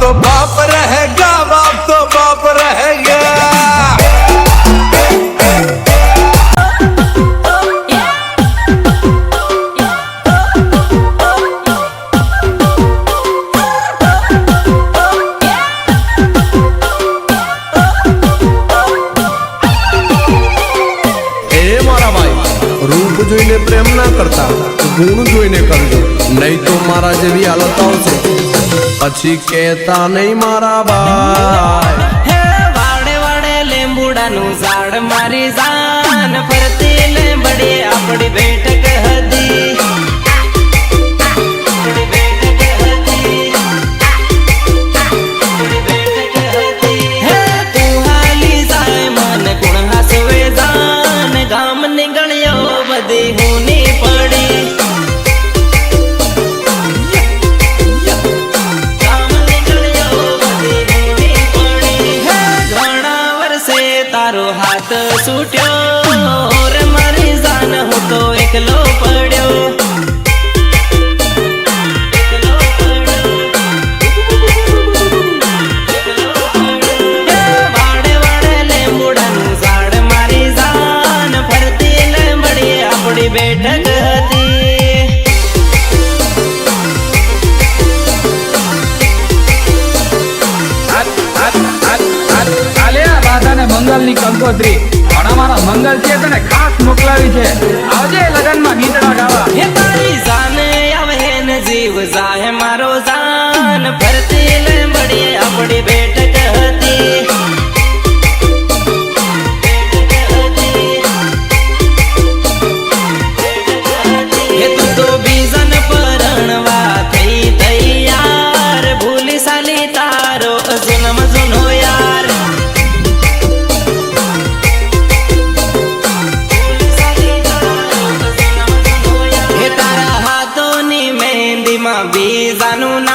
तो बाप रहेगा, बाप तो बाप रहेगा। रूप જોઈને પ્રેમ ના કરતા, ગુણ જોઈને કરજો, નહીં તો મારા જેવી હાલત આવશે પછી કહેતા નહીં મારા ભાઈ। હે વાડે વાડે લીંબુડાનું ઝાડ મારી જાન ફરતી લીંબડી આપણી બેઠક હતી, આપણી બેઠક હતી, આપણી બેઠક હતી। હે તું હાલી જાય મન ગુણ હાસવે જાન ગામ ની ગણ્યો બધી હુની પડી, ગામ ની ગણ્યો બધી હુની પડી। હે ઘણા વર્ષે તારો હાથ છૂટ્યો રે મારી જાન હું તો એકલો પડ્યો, એકલો પડ્યો, એકલો પડ્યો। હે વાડે વાડે લીંબુડાનું ઝાડ મારી જાન ફરતી લીંબડી આપણી બેઠક હતી। મંગલ ની કંકોત્રી પણ અમારા મંગલ છે તને ખાસ મોકલાવી છે, આવજે લગન માં ગીતડા ગાવા। હે તારી જાને આવે ને જીવ જાહે મારો જાન ફરતી લીંબડી આપણી બેઠક હતી, બેઠક હતી, બેઠક હતી। હે તું તો બીજન પરણવા થઈ તૈયાર ભૂલી સાલી તારો જન્મ જૂનો યાર, બીજાનું